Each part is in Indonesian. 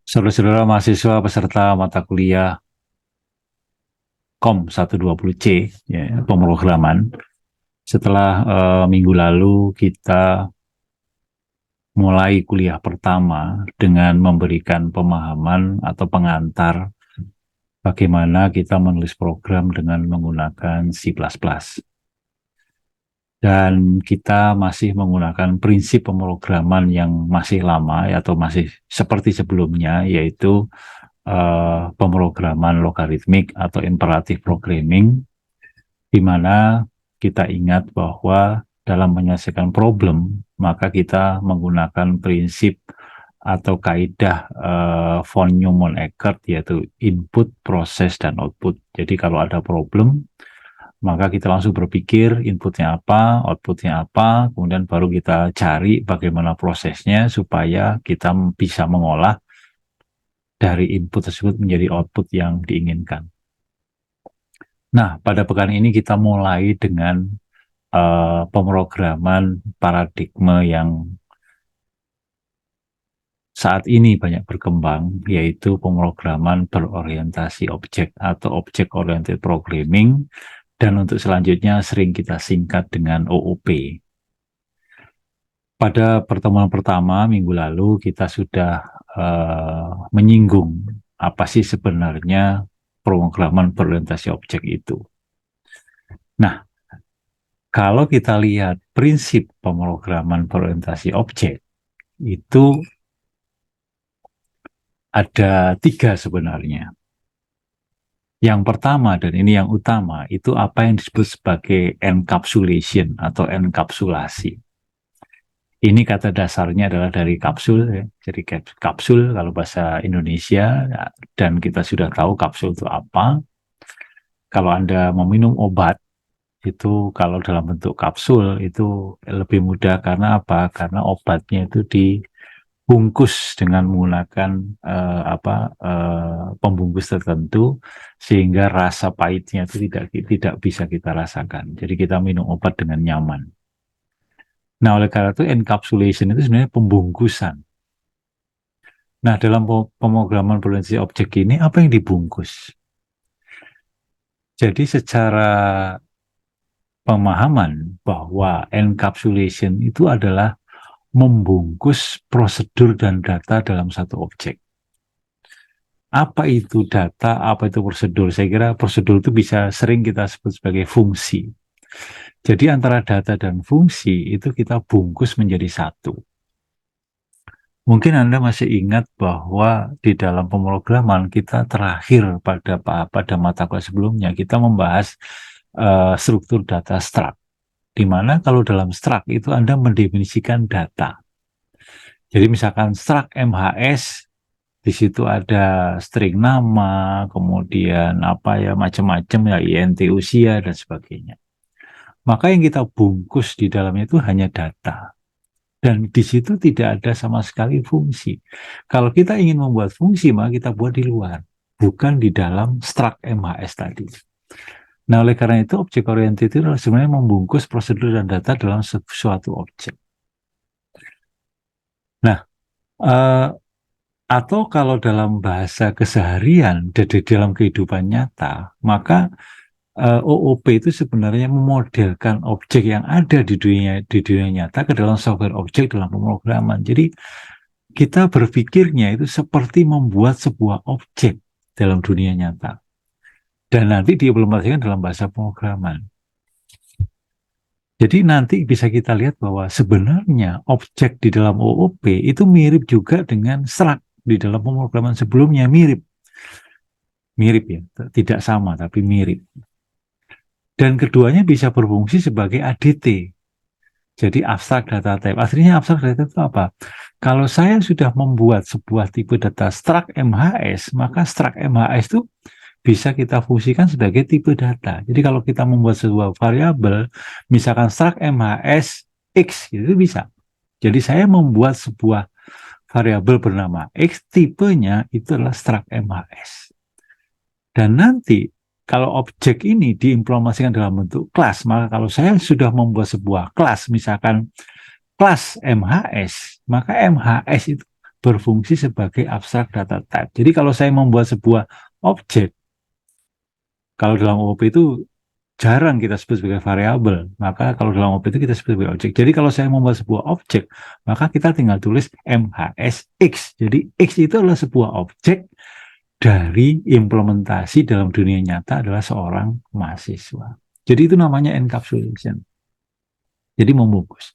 Saudara-saudara mahasiswa peserta mata kuliah KOM 120C, ya, pemrograman. Setelah minggu lalu kita mulai kuliah pertama dengan memberikan pemahaman atau pengantar bagaimana kita menulis program dengan menggunakan C++. Dan kita masih menggunakan prinsip pemrograman yang masih lama atau masih seperti sebelumnya, yaitu pemrograman logaritmik atau imperatif programming, di mana kita ingat bahwa dalam menyelesaikan problem, maka kita menggunakan prinsip atau kaidah von Neumann-Eckert, yaitu input, proses, dan output. Jadi kalau ada problem, maka kita langsung berpikir inputnya apa, outputnya apa, kemudian baru kita cari bagaimana prosesnya supaya kita bisa mengolah dari input tersebut menjadi output yang diinginkan. Nah, pada pekan ini kita mulai dengan pemrograman paradigma yang saat ini banyak berkembang, yaitu pemrograman berorientasi objek atau Object-Oriented Programming, dan untuk selanjutnya sering kita singkat dengan OOP. Pada pertemuan pertama minggu lalu kita sudah menyinggung apa sih sebenarnya pemrograman berorientasi objek itu. Nah, kalau kita lihat prinsip pemrograman berorientasi objek, itu ada 3 sebenarnya. Yang pertama, dan ini yang utama, itu apa yang disebut sebagai encapsulation atau enkapsulasi. Ini kata dasarnya adalah dari kapsul, ya. Jadi kapsul kalau bahasa Indonesia, dan kita sudah tahu kapsul itu apa. Kalau Anda meminum obat, itu kalau dalam bentuk kapsul itu lebih mudah. Karena apa? Karena obatnya itu dibungkus dengan menggunakan pembungkus tertentu, sehingga rasa pahitnya itu tidak bisa kita rasakan. Jadi kita minum obat dengan nyaman. Nah, oleh karena itu encapsulation itu sebenarnya pembungkusan. Nah, dalam pemrograman berorientasi objek ini apa yang dibungkus? Jadi secara pemahaman bahwa encapsulation itu adalah membungkus prosedur dan data dalam satu objek. Apa itu data, apa itu prosedur? Saya kira prosedur itu bisa sering kita sebut sebagai fungsi. Jadi antara data dan fungsi itu kita bungkus menjadi satu. Mungkin Anda masih ingat bahwa di dalam pemrograman kita terakhir pada mata kuliah sebelumnya kita membahas struktur data struct, di mana kalau dalam struct itu Anda mendefinisikan data. Jadi misalkan struct MHS, di situ ada string nama, kemudian apa ya macam-macam ya, INT usia dan sebagainya. Maka yang kita bungkus di dalamnya itu hanya data. Dan di situ tidak ada sama sekali fungsi. Kalau kita ingin membuat fungsi, maka kita buat di luar, bukan di dalam struct MHS tadi. Nah, oleh karena itu, objek oriented itu sebenarnya membungkus prosedur dan data dalam suatu objek. Nah, atau kalau dalam bahasa keseharian, di dalam kehidupan nyata, maka OOP itu sebenarnya memodelkan objek yang ada di dunia nyata ke dalam software objek dalam pemrograman. Jadi kita berpikirnya itu seperti membuat sebuah objek dalam dunia nyata. Dan nanti diimplementasikan dalam bahasa pemrograman. Jadi nanti bisa kita lihat bahwa sebenarnya objek di dalam OOP itu mirip juga dengan struct di dalam pemrograman sebelumnya, mirip. Mirip ya, tidak sama tapi mirip. Dan keduanya bisa berfungsi sebagai ADT. Jadi abstract data type. Aslinya abstract data itu apa? Kalau saya sudah membuat sebuah tipe data struct MHS, maka struct MHS itu bisa kita fungsikan sebagai tipe data. Jadi kalau kita membuat sebuah variabel, misalkan struct MHS X, itu bisa. Jadi saya membuat sebuah variabel bernama X, tipenya itu adalah struct MHS. Dan nanti kalau objek ini diimplementasikan dalam bentuk kelas, maka kalau saya sudah membuat sebuah kelas, misalkan kelas MHS, maka MHS itu berfungsi sebagai abstract data type. Jadi kalau saya membuat sebuah objek, kalau dalam OOP itu jarang kita sebut sebagai variabel, maka kalau dalam OOP itu kita sebut sebagai objek. Jadi kalau saya membuat sebuah objek, maka kita tinggal tulis MHSX. Jadi X itu adalah sebuah objek dari implementasi dalam dunia nyata adalah seorang mahasiswa. Jadi itu namanya encapsulation. Jadi membungkus.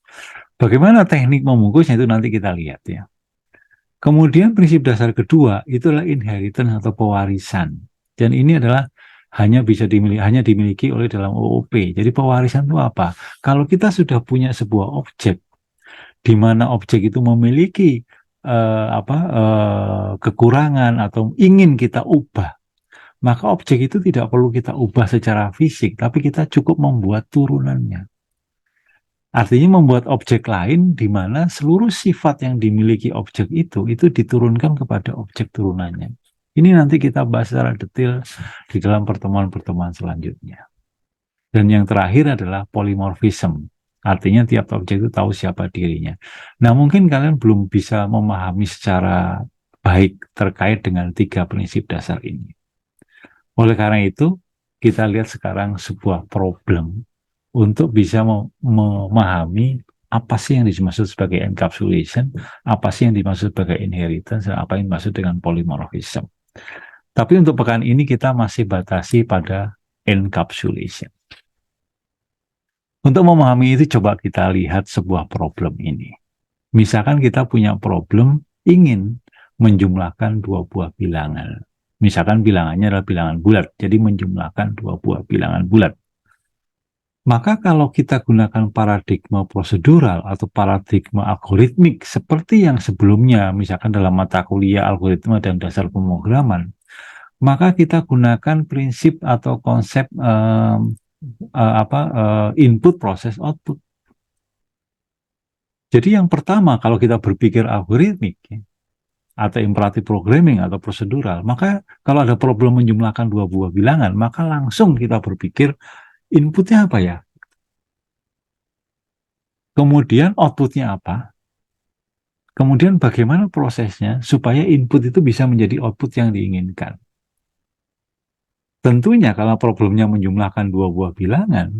Bagaimana teknik membungkusnya itu nanti kita lihat ya. Kemudian prinsip dasar kedua itu adalah inheritance atau pewarisan. Dan ini adalah hanya dimiliki oleh dalam OOP. Jadi pewarisan itu apa? Kalau kita sudah punya sebuah objek di mana objek itu memiliki kekurangan atau ingin kita ubah, maka objek itu tidak perlu kita ubah secara fisik, tapi kita cukup membuat turunannya. Artinya membuat objek lain di mana seluruh sifat yang dimiliki objek itu diturunkan kepada objek turunannya. Ini nanti kita bahas secara detail di dalam pertemuan-pertemuan selanjutnya. Dan yang terakhir adalah polymorphism. Artinya tiap objek itu tahu siapa dirinya. Nah, mungkin kalian belum bisa memahami secara baik terkait dengan 3 prinsip dasar ini. Oleh karena itu, kita lihat sekarang sebuah problem untuk bisa memahami apa sih yang dimaksud sebagai encapsulation, apa sih yang dimaksud sebagai inheritance, dan apa yang dimaksud dengan polymorphism. Tapi untuk pekan ini kita masih batasi pada encapsulation. Untuk memahami itu coba kita lihat sebuah problem ini. Misalkan kita punya problem ingin menjumlahkan 2 buah bilangan. Misalkan bilangannya adalah bilangan bulat, jadi menjumlahkan 2 buah bilangan bulat. Maka kalau kita gunakan paradigma prosedural atau paradigma algoritmik seperti yang sebelumnya, misalkan dalam mata kuliah algoritma dan dasar pemrograman, maka kita gunakan prinsip atau konsep input proses output. Jadi yang pertama kalau kita berpikir algoritmik atau imperatif programming atau prosedural, maka kalau ada problem menjumlahkan 2 buah bilangan, maka langsung kita berpikir inputnya apa ya? Kemudian outputnya apa? Kemudian bagaimana prosesnya supaya input itu bisa menjadi output yang diinginkan? Tentunya kalau problemnya menjumlahkan 2 buah bilangan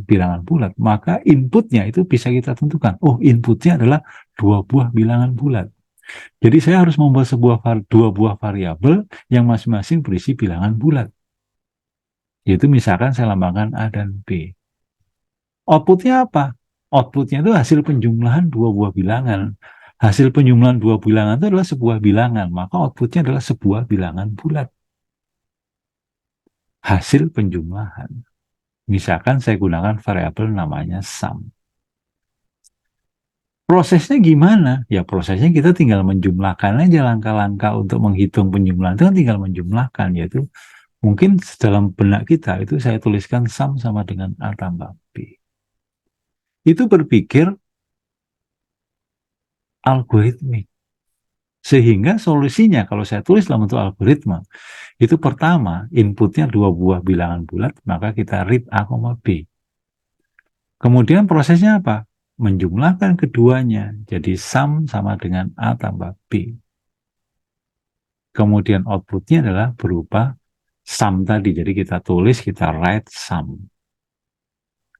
bulat, maka inputnya itu bisa kita tentukan. Oh, inputnya adalah 2 buah bilangan bulat. Jadi saya harus membuat 2 buah variabel yang masing-masing berisi bilangan bulat. Yaitu misalkan saya lambangkan A dan B. Outputnya apa? Outputnya itu hasil penjumlahan 2 buah bilangan. Hasil penjumlahan 2 bilangan itu adalah sebuah bilangan, maka outputnya adalah sebuah bilangan bulat. Hasil penjumlahan. Misalkan saya gunakan variabel namanya sum. Prosesnya gimana? Ya prosesnya kita tinggal menjumlahkan aja langkah-langkah untuk menghitung penjumlahan itu kan tinggal menjumlahkan, yaitu mungkin dalam benak kita itu saya tuliskan sum sama dengan A tambah B. Itu berpikir algoritmik. Sehingga solusinya kalau saya tulis dalam bentuk algoritma, itu pertama inputnya 2 buah bilangan bulat, maka kita read A, B. Kemudian prosesnya apa? Menjumlahkan keduanya, jadi sum sama dengan A tambah B. Kemudian outputnya adalah berupa sum tadi, jadi kita tulis, kita write sum.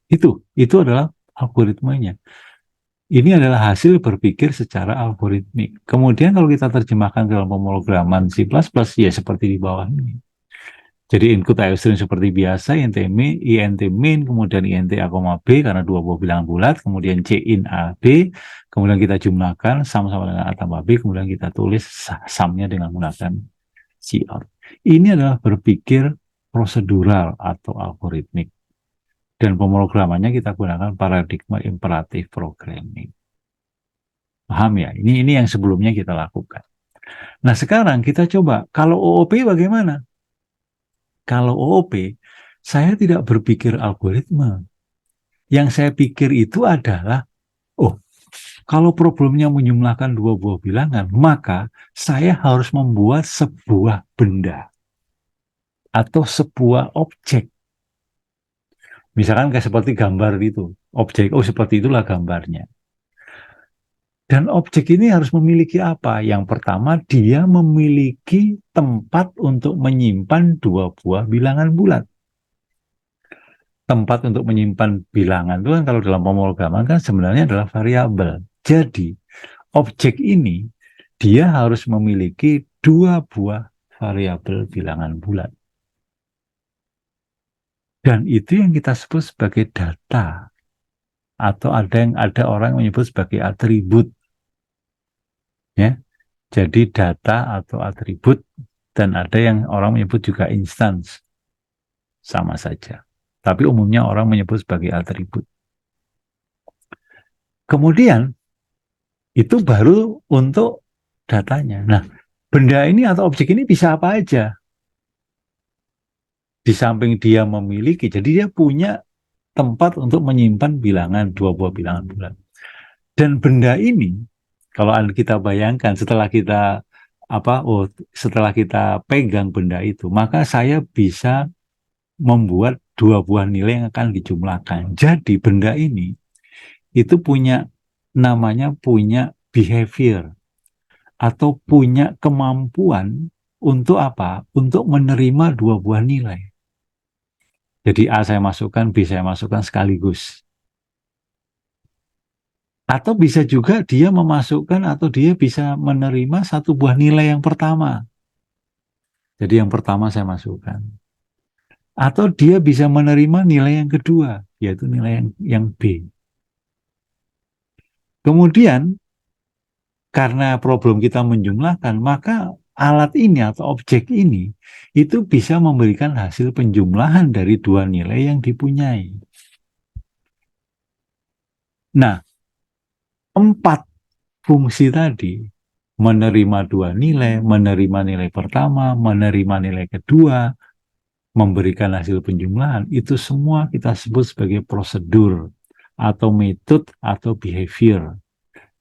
Itu adalah algoritmanya. Ini adalah hasil berpikir secara algoritmik. Kemudian kalau kita terjemahkan dalam pemrograman C++, ya seperti di bawah ini. Jadi input string seperti biasa, int min, kemudian int a, b karena 2 buah bilangan bulat, kemudian cin a, b, kemudian kita jumlahkan sum sama dengan a tambah b, kemudian kita tulis sumnya dengan menggunakan cout. Ini adalah berpikir prosedural atau algoritmik. Dan pemrogramannya kita gunakan paradigma imperatif programming. Paham ya? Ini yang sebelumnya kita lakukan. Nah sekarang kita coba, kalau OOP bagaimana? Kalau OOP, saya tidak berpikir algoritma. Yang saya pikir itu adalah, oh, kalau problemnya menjumlahkan 2 buah bilangan, maka saya harus membuat sebuah benda atau sebuah objek. Misalkan kayak seperti gambar itu, objek, oh seperti itulah gambarnya. Dan objek ini harus memiliki apa? Yang pertama, dia memiliki tempat untuk menyimpan dua buah bilangan bulat. Tempat untuk menyimpan bilangan itu kan kalau dalam pemrograman kan sebenarnya adalah variabel. Jadi, objek ini dia harus memiliki dua buah variabel bilangan bulat. Dan itu yang kita sebut sebagai data. Atau ada orang yang menyebut sebagai atribut. Ya. Jadi data atau atribut, dan ada yang orang menyebut juga instance. Sama saja. Tapi umumnya orang menyebut sebagai atribut. Kemudian itu baru untuk datanya. Nah, benda ini atau objek ini bisa apa aja. Di samping dia memiliki, jadi dia punya tempat untuk menyimpan bilangan, dua buah bilangan bulat. Dan benda ini, kalau kita bayangkan setelah kita pegang benda itu, maka saya bisa membuat dua buah nilai yang akan dijumlahkan. Jadi benda ini itu punya behavior atau punya kemampuan untuk apa? Untuk menerima dua buah nilai. Jadi A saya masukkan, B saya masukkan sekaligus. Atau bisa juga dia memasukkan atau dia bisa menerima satu buah nilai yang pertama. Jadi yang pertama saya masukkan. Atau dia bisa menerima nilai yang kedua, yaitu nilai yang B. Kemudian, karena problem kita menjumlahkan, maka alat ini atau objek ini itu bisa memberikan hasil penjumlahan dari dua nilai yang dipunyai. Nah, 4 fungsi tadi, menerima dua nilai, menerima nilai pertama, menerima nilai kedua, memberikan hasil penjumlahan, itu semua kita sebut sebagai prosedur atau metode atau behavior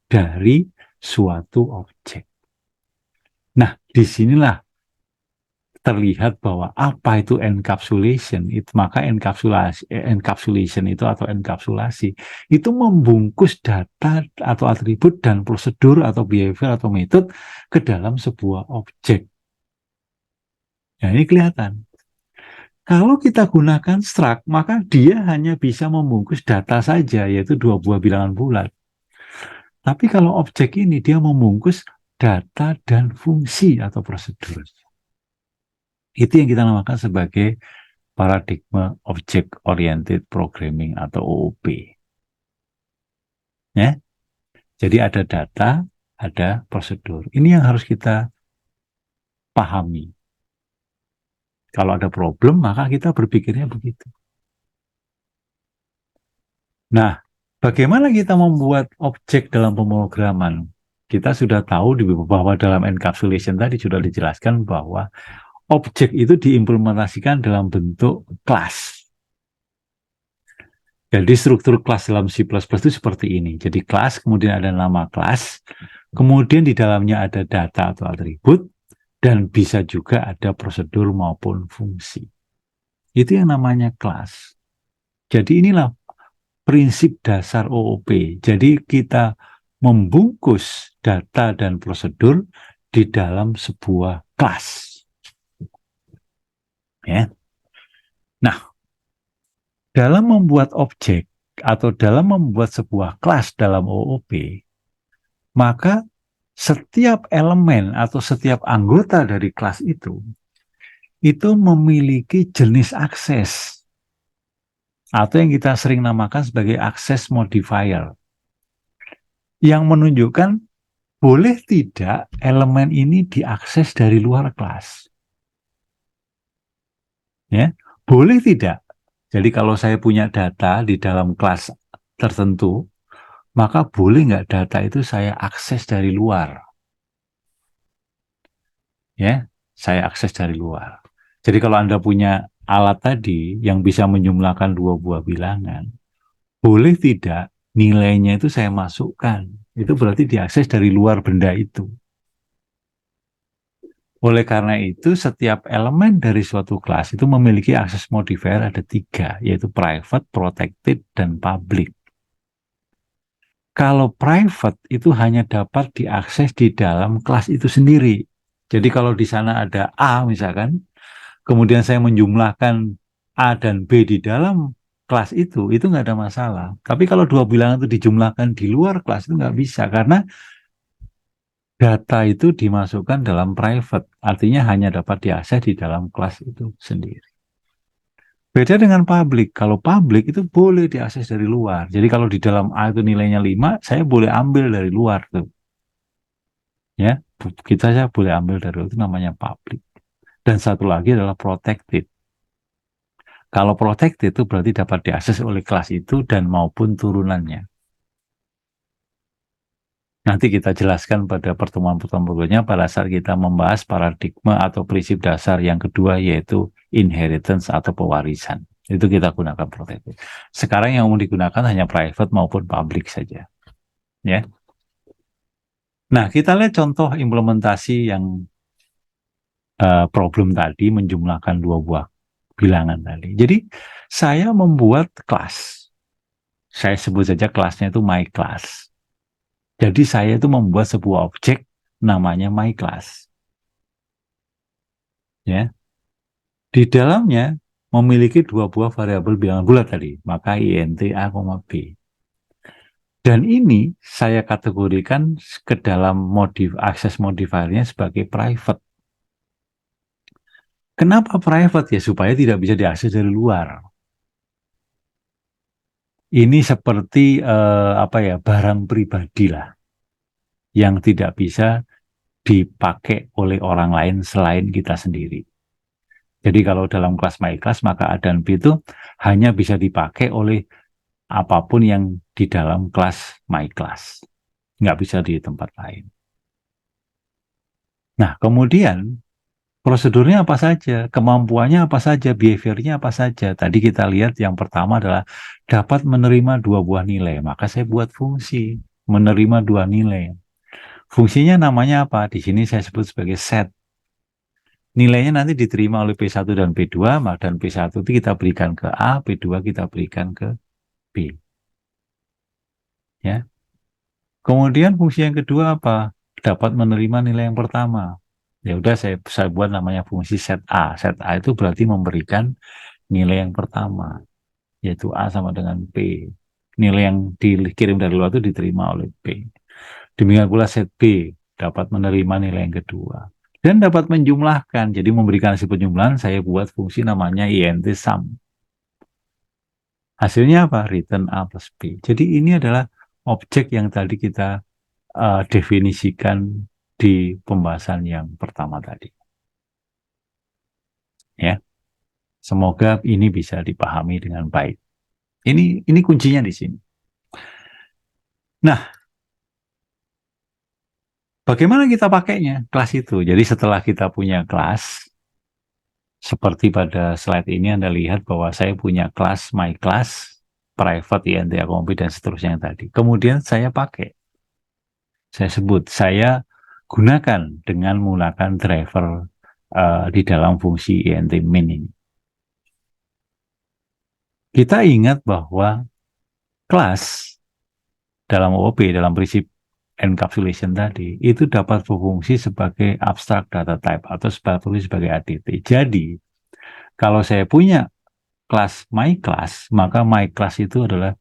dari suatu objek. Nah, disinilah terlihat bahwa apa itu encapsulation, maka encapsulation itu atau enkapsulasi itu membungkus data atau atribut dan prosedur atau behavior atau metode ke dalam sebuah objek. Nah, ini kelihatan. Kalau kita gunakan struct, maka dia hanya bisa membungkus data saja, yaitu dua buah bilangan bulat. Tapi kalau objek ini dia membungkus data dan fungsi atau prosedur. Itu yang kita namakan sebagai paradigma Object Oriented Programming atau OOP. Ya. Jadi ada data, ada prosedur. Ini yang harus kita pahami. Kalau ada problem, maka kita berpikirnya begitu. Nah, bagaimana kita membuat objek dalam pemrograman? Kita sudah tahu bahwa dalam encapsulation tadi sudah dijelaskan bahwa objek itu diimplementasikan dalam bentuk kelas. Jadi struktur kelas dalam C++ itu seperti ini. Jadi kelas, kemudian ada nama kelas, kemudian di dalamnya ada data atau atribut, dan bisa juga ada prosedur maupun fungsi. Itu yang namanya kelas. Jadi inilah prinsip dasar OOP. Jadi kita membungkus data dan prosedur di dalam sebuah kelas. Ya. Nah, dalam membuat objek atau dalam membuat sebuah kelas dalam OOP, maka setiap elemen atau setiap anggota dari kelas itu memiliki jenis akses atau yang kita sering namakan sebagai akses modifier yang menunjukkan boleh tidak elemen ini diakses dari luar kelas. Ya, boleh tidak. Jadi kalau saya punya data di dalam kelas tertentu, maka boleh nggak data itu saya akses dari luar? Ya, saya akses dari luar. Jadi kalau Anda punya alat tadi yang bisa menjumlahkan dua buah bilangan, boleh tidak nilainya itu saya masukkan? Itu berarti diakses dari luar benda itu. Oleh karena itu, setiap elemen dari suatu kelas itu memiliki akses modifier ada 3, yaitu private, protected, dan public. Kalau private itu hanya dapat diakses di dalam kelas itu sendiri. Jadi kalau di sana ada A misalkan, kemudian saya menjumlahkan A dan B di dalam kelas itu nggak ada masalah. Tapi kalau dua bilangan itu dijumlahkan di luar kelas itu nggak bisa, karena data itu dimasukkan dalam private, artinya hanya dapat diakses di dalam kelas itu sendiri. Beda dengan public. Kalau public itu boleh diakses dari luar. Jadi kalau di dalam A itu nilainya 5, saya boleh ambil dari luar tuh. Ya, saya boleh ambil dari luar, itu namanya public. Dan satu lagi adalah protected. Kalau protected itu berarti dapat diakses oleh kelas itu dan maupun turunannya. Nanti kita jelaskan pada pertemuan-pertemuan berikutnya pada saat kita membahas paradigma atau prinsip dasar yang kedua, yaitu inheritance atau pewarisan. Itu kita gunakan protected. Sekarang yang umum digunakan hanya private maupun public saja. Ya. Nah, kita lihat contoh implementasi yang problem tadi, menjumlahkan dua buah bilangan tadi. Jadi, saya membuat kelas. Saya sebut saja kelasnya itu my class. Jadi saya itu membuat sebuah objek namanya my class. Ya. Di dalamnya memiliki dua buah variabel bilangan bulat tadi, maka int a, b. Dan ini saya kategorikan ke dalam akses modifiernya sebagai private. Kenapa private ya? Supaya tidak bisa diakses dari luar. Ini seperti barang pribadi lah, yang tidak bisa dipakai oleh orang lain selain kita sendiri. Jadi kalau dalam kelas my class, maka A dan B itu hanya bisa dipakai oleh apapun yang di dalam kelas my class. Nggak bisa di tempat lain. Nah, kemudian prosedurnya apa saja, kemampuannya apa saja, behaviornya apa saja. Tadi kita lihat yang pertama adalah dapat menerima dua buah nilai. Maka saya buat fungsi menerima dua nilai. Fungsinya namanya apa? Di sini saya sebut sebagai set. Nilainya nanti diterima oleh P1 dan P2, dan P1 itu kita berikan ke A, P2 kita berikan ke B. Ya. Kemudian fungsi yang kedua apa? Dapat menerima nilai yang pertama. Ya udah saya buat namanya fungsi set A. Set A itu berarti memberikan nilai yang pertama, yaitu A sama dengan P. Nilai yang dikirim dari luar itu diterima oleh P. Demikian pula set B dapat menerima nilai yang kedua. Dan dapat menjumlahkan. Jadi memberikan hasil penjumlahan, saya buat fungsi namanya int sum. Hasilnya apa? Return A plus B. Jadi ini adalah objek yang tadi kita definisikan di pembahasan yang pertama tadi. Ya, semoga ini bisa dipahami dengan baik. Ini kuncinya di sini. Nah, bagaimana kita pakainya kelas itu? Jadi setelah kita punya kelas, seperti pada slide ini Anda lihat bahwa saya punya kelas my class, private, int, b, dan seterusnya yang tadi. Kemudian saya pakai. Saya gunakan dengan menggunakan driver di dalam fungsi int min ini. Kita ingat bahwa kelas dalam OOP, dalam prinsip encapsulation tadi, itu dapat berfungsi sebagai abstract data type atau sebagai ADT. Jadi, kalau saya punya kelas my class, maka my class itu adalah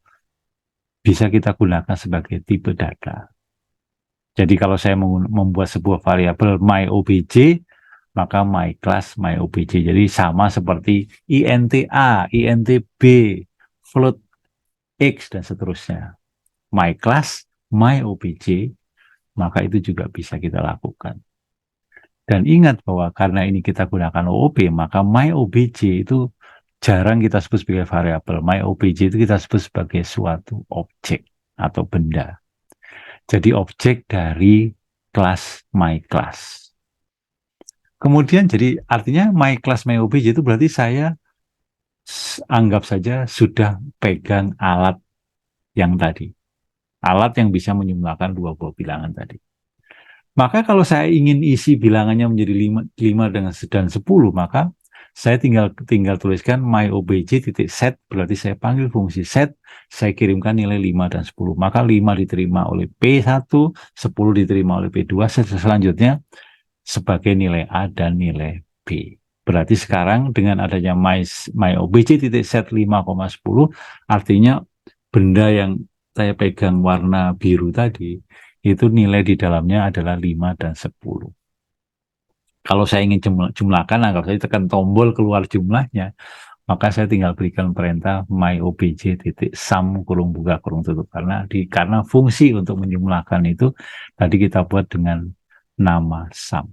bisa kita gunakan sebagai tipe data. Jadi kalau saya membuat sebuah variabel my obj, maka my class my obj. Jadi sama seperti int a, int b, float x, dan seterusnya. My class my obj, maka itu juga bisa kita lakukan. Dan ingat bahwa karena ini kita gunakan OOP, maka my obj itu jarang kita sebut sebagai variabel. My obj itu kita sebut sebagai suatu objek atau benda. Jadi objek dari kelas my class. Kemudian jadi artinya my class my obj itu berarti saya anggap saja sudah pegang alat yang tadi. Alat yang bisa menjumlahkan dua buah bilangan tadi. Maka kalau saya ingin isi bilangannya menjadi 5 dengan dan 10, maka Saya tinggal tuliskan myObj.set, berarti saya panggil fungsi set, saya kirimkan nilai 5 dan 10. Maka 5 diterima oleh P1, 10 diterima oleh P2, selanjutnya sebagai nilai A dan nilai B. Berarti sekarang dengan adanya myObj.set 5,10, artinya benda yang saya pegang warna biru tadi, itu nilai di dalamnya adalah 5 dan 10. Kalau saya ingin jumlahkan, kalau saya tekan tombol keluar jumlahnya, maka saya tinggal berikan perintah myObj.sum kurung buka kurung tutup. Karena fungsi untuk menjumlahkan itu tadi kita buat dengan nama sum.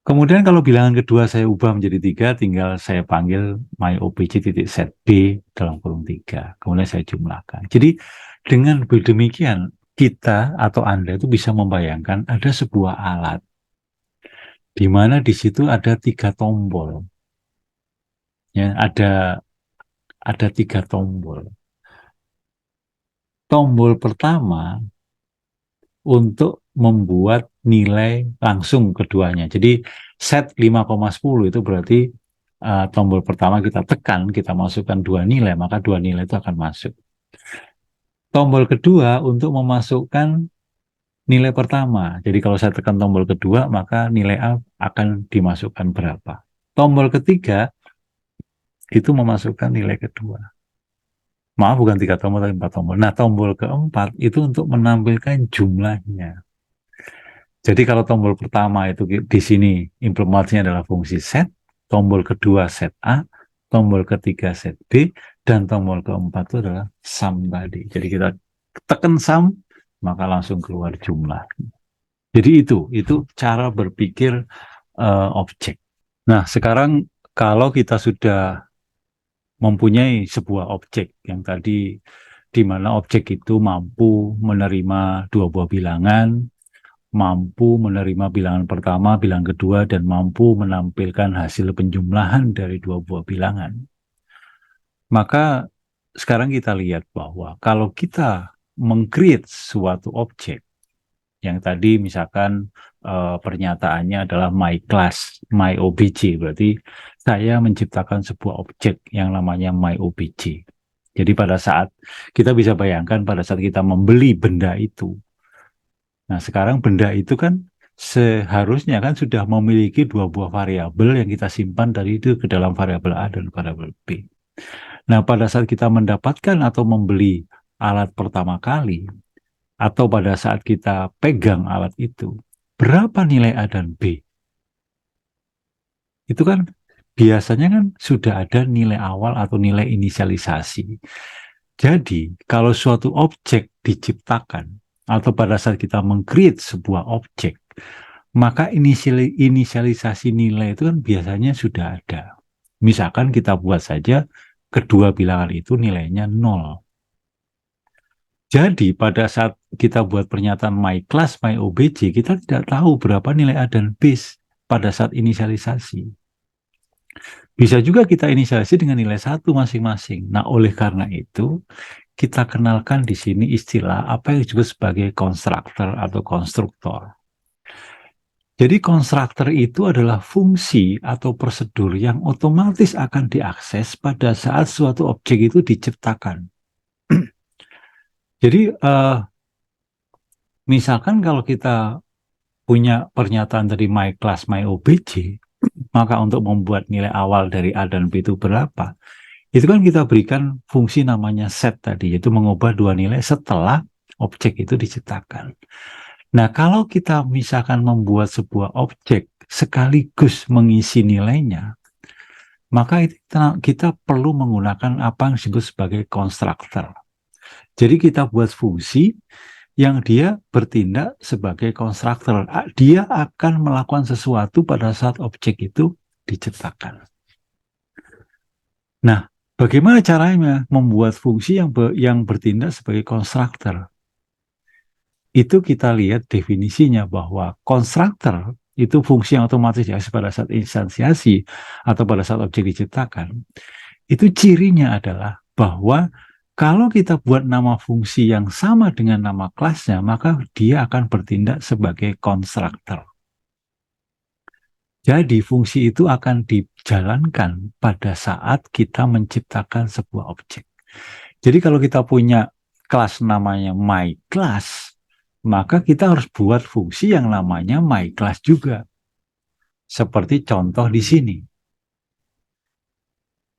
Kemudian kalau bilangan kedua saya ubah menjadi 3, tinggal saya panggil myObj.setB dalam kurung 3. Kemudian saya jumlahkan. Jadi dengan demikian, kita atau Anda itu bisa membayangkan ada sebuah alat di mana di situ ada 3 tombol. Ya, ada 3 tombol. Tombol pertama untuk membuat nilai langsung keduanya. Jadi set 5,10 itu berarti tombol pertama kita tekan, kita masukkan 2 nilai, maka 2 nilai itu akan masuk. Tombol kedua untuk memasukkan nilai pertama. Jadi kalau saya tekan tombol kedua, maka nilai A akan dimasukkan berapa. Tombol ketiga itu memasukkan nilai kedua. Maaf, bukan 3 tombol, tapi 4 tombol. Nah, tombol keempat itu untuk menampilkan jumlahnya. Jadi kalau tombol pertama itu di sini implementasinya adalah fungsi set, tombol kedua set A, tombol ketiga set B, dan tombol keempat itu adalah sum tadi. Jadi kita tekan sum, maka langsung keluar jumlah. Jadi itu cara berpikir objek. Nah, sekarang kalau kita sudah mempunyai sebuah objek yang tadi di mana objek itu mampu menerima 2 buah bilangan, mampu menerima bilangan pertama, bilangan kedua, dan mampu menampilkan hasil penjumlahan dari 2 buah bilangan. Maka sekarang kita lihat bahwa kalau kita meng-create suatu objek, yang tadi misalkan pernyataannya adalah my class, my obj, berarti saya menciptakan sebuah objek yang namanya my obj. Jadi pada saat kita bisa bayangkan pada saat kita membeli benda itu, nah sekarang benda itu kan seharusnya kan sudah memiliki 2 buah variabel yang kita simpan dari itu ke dalam variabel A dan variabel B. Nah pada saat kita mendapatkan atau membeli alat pertama kali, atau pada saat kita pegang alat itu, berapa nilai A dan B? Itu kan biasanya kan sudah ada nilai awal atau nilai inisialisasi. Jadi, kalau suatu objek diciptakan, atau pada saat kita meng-create sebuah objek, maka inisialisasi nilai itu kan biasanya sudah ada. Misalkan kita buat saja kedua bilangan itu nilainya 0. Jadi pada saat kita buat pernyataan my class, my obj, kita tidak tahu berapa nilai A dan B pada saat inisialisasi. Bisa juga kita inisialisasi dengan nilai 1 masing-masing. Nah, oleh karena itu, kita kenalkan di sini istilah apa yang disebut sebagai konstruktor atau konstruktor. Jadi konstruktor itu adalah fungsi atau prosedur yang otomatis akan diakses pada saat suatu objek itu diciptakan. Jadi misalkan kalau kita punya pernyataan dari my class, my obj, maka untuk membuat nilai awal dari A dan B itu berapa, itu kan kita berikan fungsi namanya set tadi, yaitu mengubah 2 nilai setelah objek itu diciptakan. Nah, kalau kita misalkan membuat sebuah objek sekaligus mengisi nilainya, maka kita perlu menggunakan apa yang disebut sebagai konstruktor. Jadi kita buat fungsi yang dia bertindak sebagai konstruktor. Dia akan melakukan sesuatu pada saat objek itu diciptakan. Nah, bagaimana caranya membuat fungsi yang bertindak sebagai konstruktor? Itu kita lihat definisinya bahwa konstruktor itu fungsi yang otomatis diakses pada saat instansiasi atau pada saat objek diciptakan. Itu cirinya adalah bahwa kalau kita buat nama fungsi yang sama dengan nama kelasnya, maka dia akan bertindak sebagai konstruktor. Jadi fungsi itu akan dijalankan pada saat kita menciptakan sebuah objek. Jadi kalau kita punya kelas namanya myClass, maka kita harus buat fungsi yang namanya myClass juga. Seperti contoh di sini.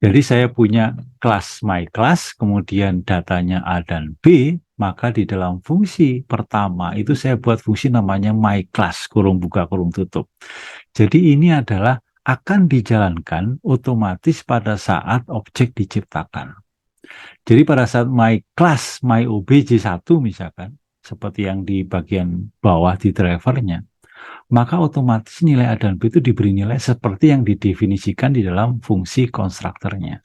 Jadi saya punya kelas myClass, kemudian datanya A dan B, maka di dalam fungsi pertama itu saya buat fungsi namanya myClass, kurung buka, kurung tutup. Jadi ini adalah akan dijalankan otomatis pada saat objek diciptakan. Jadi pada saat myClass, myObj1 misalkan, seperti yang di bagian bawah di drivernya, maka otomatis nilai A dan B itu diberi nilai seperti yang didefinisikan di dalam fungsi konstruktornya.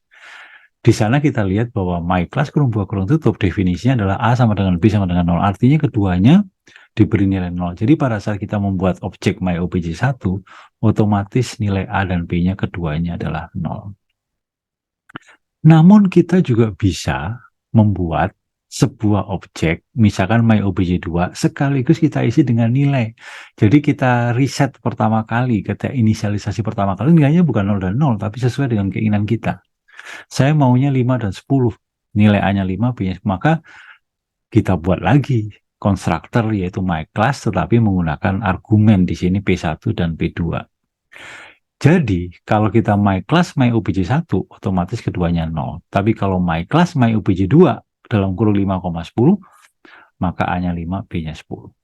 Di sana kita lihat bahwa myClass kurung buka kurung tutup definisinya adalah A sama dengan B sama dengan 0. Artinya keduanya diberi nilai 0. Jadi pada saat kita membuat objek myObj1, otomatis nilai A dan B-nya keduanya adalah 0. Namun kita juga bisa membuat sebuah objek, misalkan myObj2, sekaligus kita isi dengan nilai. Jadi kita reset pertama kali, kita inisialisasi pertama kali, nilainya bukan 0 dan 0, tapi sesuai dengan keinginan kita. Saya maunya 5 dan 10, nilai A-nya 5, B-nya 10, maka kita buat lagi konstruktor yaitu myClass, tetapi menggunakan argumen di sini P1 dan P2. Jadi, kalau kita myClass myObj1, otomatis keduanya 0. Tapi kalau myClass myObj2 dalam kurung 5,10, maka A-nya 5, B-nya 10.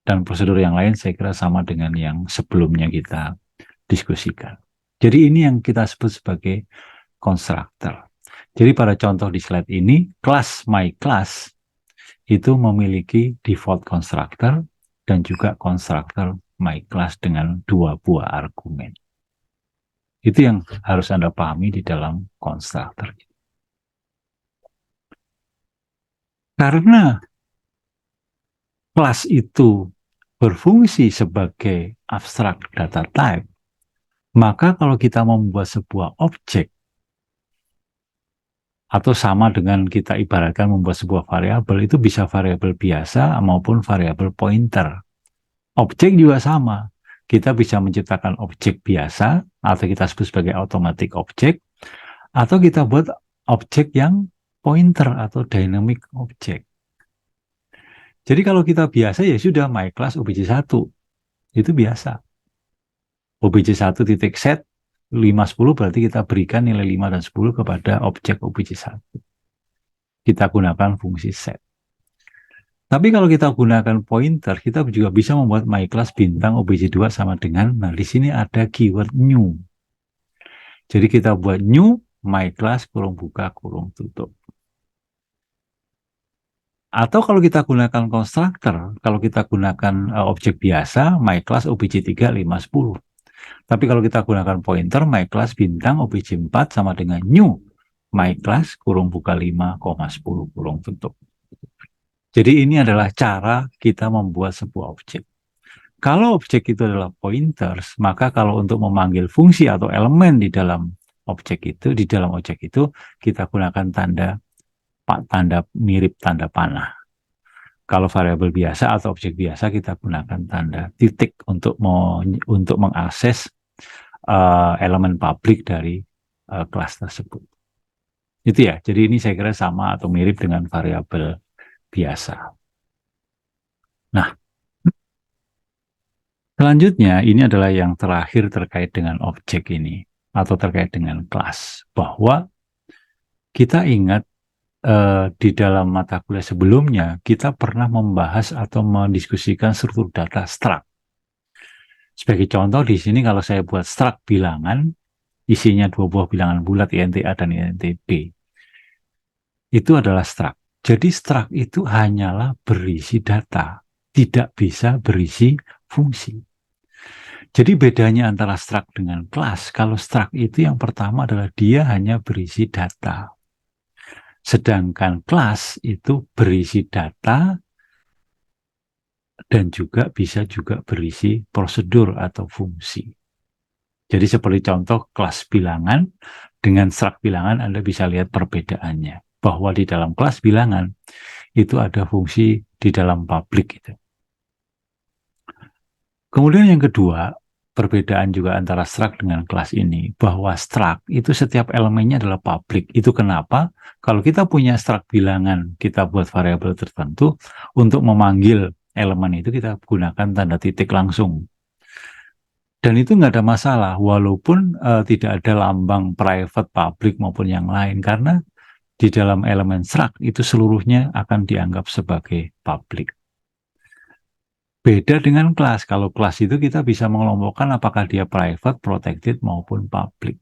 Dan prosedur yang lain saya kira sama dengan yang sebelumnya kita diskusikan. Jadi ini yang kita sebut sebagai konstruktor. Jadi pada contoh di slide ini, kelas myClass itu memiliki default konstruktor dan juga konstruktor myClass dengan 2 buah argumen. Itu yang harus Anda pahami di dalam konstruktor. Karena kelas itu berfungsi sebagai abstract data type, maka kalau kita membuat sebuah objek, atau sama dengan kita ibaratkan membuat sebuah variabel, itu bisa variabel biasa maupun variabel pointer. Objek juga sama. Kita bisa menciptakan objek biasa, atau kita sebut sebagai automatic object, atau kita buat objek yang pointer atau dynamic object. Jadi kalau kita biasa ya sudah myClass obj1. Itu biasa. Obj1 titik set 5, 10 berarti kita berikan nilai 5 dan 10 kepada objek obj1. Kita gunakan fungsi set. Tapi kalau kita gunakan pointer, kita juga bisa membuat myClass bintang obj2 sama dengan, nah di sini ada keyword new. Jadi kita buat new myClass kurung buka kurung tutup. Atau kalau kita gunakan konstruktor, kalau kita gunakan objek biasa, myClass obj3 5, 10. Tapi kalau kita gunakan pointer, myClass bintang obj4 sama dengan new myClass kurung buka 5, 10 kurung tutup. Jadi ini adalah cara kita membuat sebuah objek. Kalau objek itu adalah pointers, maka kalau untuk memanggil fungsi atau elemen di dalam objek itu, kita gunakan tanda mirip tanda panah. Kalau variabel biasa atau objek biasa, kita gunakan tanda titik untuk mengakses elemen publik dari kelas tersebut. Itu ya. Jadi ini saya kira sama atau mirip dengan variabel biasa. Nah, selanjutnya ini adalah yang terakhir terkait dengan objek ini atau terkait dengan kelas, bahwa kita ingat di dalam mata kuliah sebelumnya kita pernah membahas atau mendiskusikan struktur data struct. Sebagai contoh di sini kalau saya buat struct bilangan, isinya 2 buah bilangan bulat INTA dan INTB, itu adalah struct. Jadi struct itu hanyalah berisi data, tidak bisa berisi fungsi. Jadi bedanya antara struct dengan kelas, kalau struct itu yang pertama adalah dia hanya berisi data. Sedangkan kelas itu berisi data dan juga bisa juga berisi prosedur atau fungsi. Jadi seperti contoh kelas bilangan dengan struct bilangan Anda bisa lihat perbedaannya. Bahwa di dalam kelas bilangan itu ada fungsi di dalam publik itu. Kemudian yang kedua, perbedaan juga antara struct dengan kelas ini, bahwa struct itu setiap elemennya adalah public. Itu kenapa kalau kita punya struct bilangan, kita buat variabel tertentu, untuk memanggil elemen itu kita gunakan tanda titik langsung. Dan itu nggak ada masalah, walaupun tidak ada lambang private, public maupun yang lain, karena di dalam elemen struct itu seluruhnya akan dianggap sebagai public. Beda dengan kelas. Kalau kelas itu kita bisa mengelompokkan apakah dia private, protected, maupun public.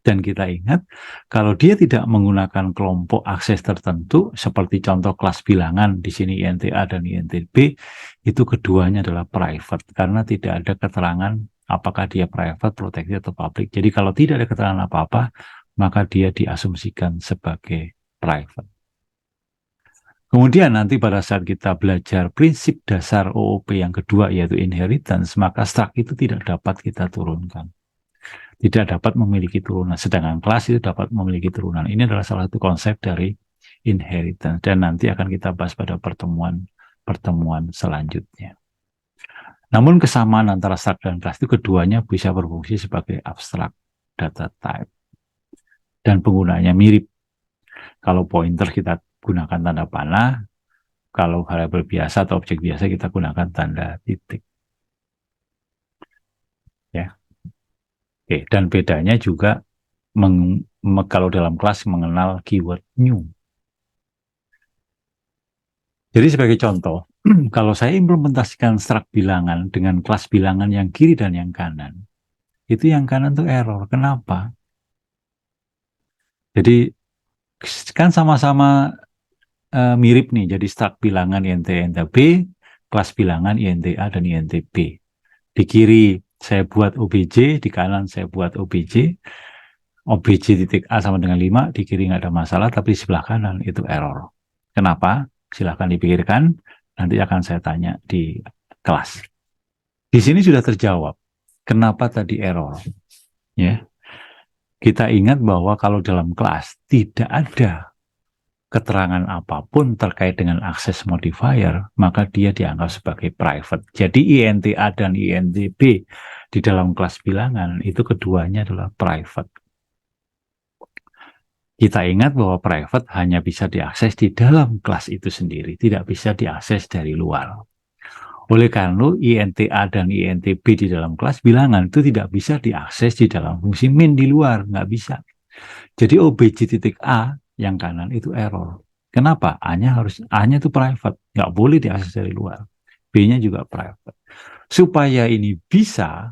Dan kita ingat, kalau dia tidak menggunakan kelompok akses tertentu, seperti contoh kelas bilangan, di sini INTA dan INTB, itu keduanya adalah private, karena tidak ada keterangan apakah dia private, protected, atau public. Jadi kalau tidak ada keterangan apa-apa, maka dia diasumsikan sebagai private. Kemudian nanti pada saat kita belajar prinsip dasar OOP yang kedua, yaitu inheritance, maka struct itu tidak dapat kita turunkan. Tidak dapat memiliki turunan, sedangkan kelas itu dapat memiliki turunan. Ini adalah salah satu konsep dari inheritance, dan nanti akan kita bahas pada pertemuan selanjutnya. Namun kesamaan antara struct dan kelas itu keduanya bisa berfungsi sebagai abstract data type. Dan penggunanya mirip. Kalau pointer kita gunakan tanda panah, kalau variabel biasa atau objek biasa kita gunakan tanda titik. Ya. Oke, dan bedanya juga kalau dalam kelas mengenal keyword new. Jadi sebagai contoh, kalau saya implementasikan struct bilangan dengan kelas bilangan yang kiri dan yang kanan, itu yang kanan tuh error. Kenapa? Jadi kan sama-sama mirip nih, jadi struct bilangan INT, INTB, kelas bilangan INTA dan INTB. Di kiri saya buat OBJ, di kanan saya buat OBJ. OBJ titik A sama dengan 5, di kiri nggak ada masalah, tapi di sebelah kanan itu error. Kenapa? Silahkan dipikirkan, nanti akan saya tanya di kelas. Di sini sudah terjawab, kenapa tadi error. Ya, kita ingat bahwa kalau dalam kelas tidak ada keterangan apapun terkait dengan akses modifier, maka dia dianggap sebagai private. Jadi INTA dan INTB di dalam kelas bilangan itu keduanya adalah private. Kita ingat bahwa private hanya bisa diakses di dalam kelas itu sendiri, tidak bisa diakses dari luar. Oleh karena INTA dan INTB di dalam kelas bilangan itu tidak bisa diakses di dalam fungsi main di luar, nggak bisa. Jadi OBJ titik A yang kanan itu error. Kenapa? A-nya itu private, nggak boleh diakses dari luar. B-nya juga private. Supaya ini bisa,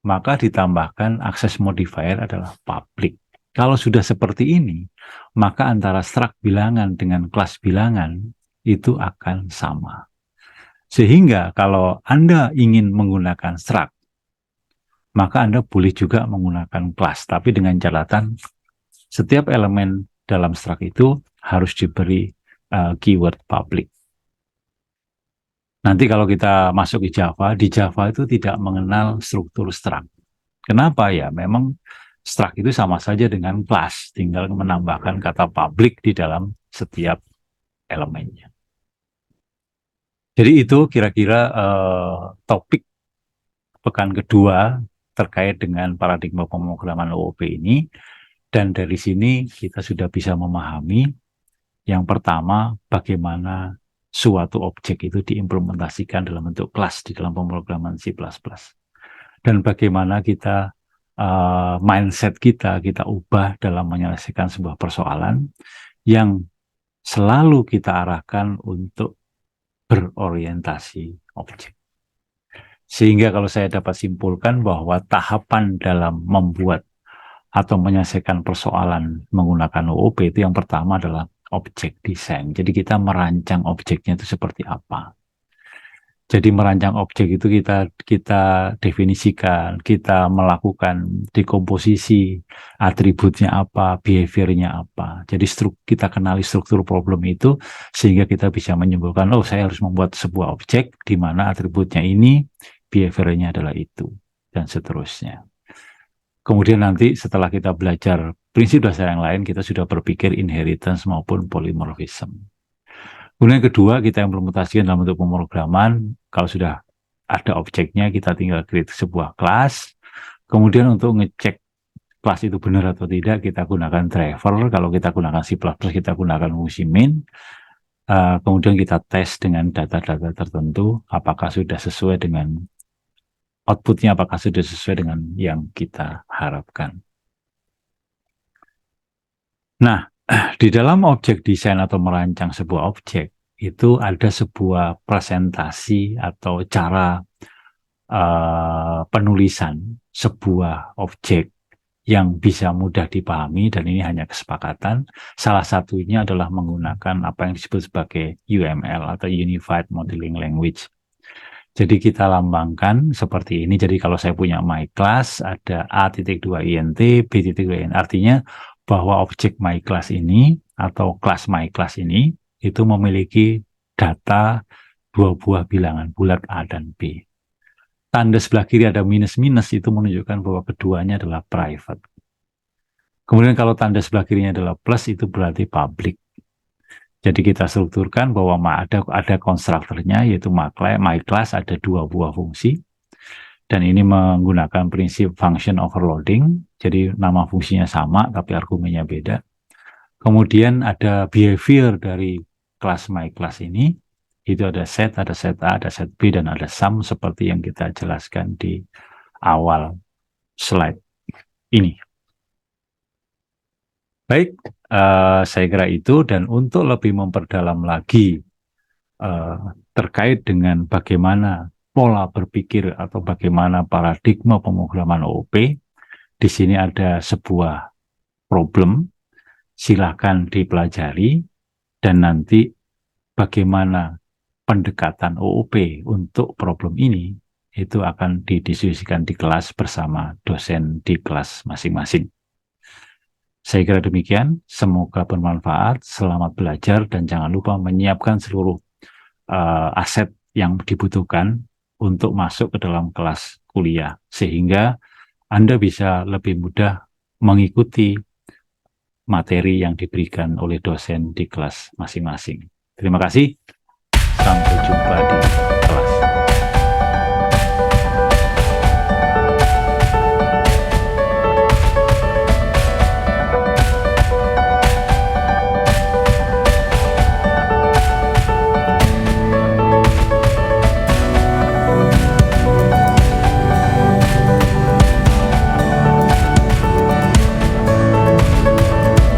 maka ditambahkan akses modifier adalah public. Kalau sudah seperti ini, maka antara struct bilangan dengan kelas bilangan itu akan sama. Sehingga kalau Anda ingin menggunakan struct, maka Anda boleh juga menggunakan kelas, tapi dengan catatan setiap elemen dalam struct itu harus diberi keyword public. Nanti kalau kita masuk di Java itu tidak mengenal struktur struct. Kenapa ya? Memang struct itu sama saja dengan class, tinggal menambahkan kata public di dalam setiap elemennya. Jadi itu kira-kira topik pekan kedua terkait dengan paradigma pemrograman OOP ini. Dan dari sini kita sudah bisa memahami yang pertama bagaimana suatu objek itu diimplementasikan dalam bentuk kelas di dalam pemrograman C++. Dan bagaimana kita mindset kita ubah dalam menyelesaikan sebuah persoalan yang selalu kita arahkan untuk berorientasi objek. Sehingga kalau saya dapat simpulkan bahwa tahapan dalam membuat atau menyelesaikan persoalan menggunakan OOP itu yang pertama adalah objek desain. Jadi kita merancang objeknya itu seperti apa. Jadi merancang objek itu kita definisikan, kita melakukan dekomposisi, atributnya apa, behaviornya apa. Jadi kita kenali struktur problem itu sehingga kita bisa menyimpulkan, oh saya harus membuat sebuah objek di mana atributnya ini, behaviornya adalah itu, dan seterusnya. Kemudian nanti setelah kita belajar prinsip dasar yang lain, kita sudah berpikir inheritance maupun polymorphism. Kemudian yang kedua, kita implementasikan dalam bentuk pemrograman. Kalau sudah ada objeknya, kita tinggal create sebuah kelas. Kemudian untuk ngecek kelas itu benar atau tidak, kita gunakan driver. Kalau kita gunakan C++, kita gunakan fungsi main. Kemudian kita tes dengan data-data tertentu, apakah sudah sesuai dengan outputnya, apakah sudah sesuai dengan yang kita harapkan. Nah, di dalam objek desain atau merancang sebuah objek, itu ada sebuah presentasi atau cara penulisan sebuah objek yang bisa mudah dipahami, dan ini hanya kesepakatan. Salah satunya adalah menggunakan apa yang disebut sebagai UML atau Unified Modeling Language. Jadi kita lambangkan seperti ini. Jadi kalau saya punya my class, ada A.2int, B.2int. Artinya bahwa objek my class ini atau kelas my class ini itu memiliki data dua buah bilangan bulat A dan B. Tanda sebelah kiri ada minus-minus, itu menunjukkan bahwa keduanya adalah private. Kemudian kalau tanda sebelah kirinya adalah plus, itu berarti public. Jadi kita strukturkan bahwa ada konstruktornya, yaitu my class, ada dua buah fungsi. Dan ini menggunakan prinsip function overloading. Jadi nama fungsinya sama, tapi argumennya beda. Kemudian ada behavior dari kelas my class ini. Itu ada set A, ada set B, dan ada sum seperti yang kita jelaskan di awal slide ini. Baik, saya kira itu. Dan untuk lebih memperdalam lagi terkait dengan bagaimana pola berpikir atau bagaimana paradigma pemrograman OOP, di sini ada sebuah problem, silahkan dipelajari, dan nanti bagaimana pendekatan OOP untuk problem ini itu akan didiskusikan di kelas bersama dosen di kelas masing-masing. Saya kira demikian, semoga bermanfaat, selamat belajar, dan jangan lupa menyiapkan seluruh aset yang dibutuhkan untuk masuk ke dalam kelas kuliah, sehingga Anda bisa lebih mudah mengikuti materi yang diberikan oleh dosen di kelas masing-masing. Terima kasih. Sampai jumpa di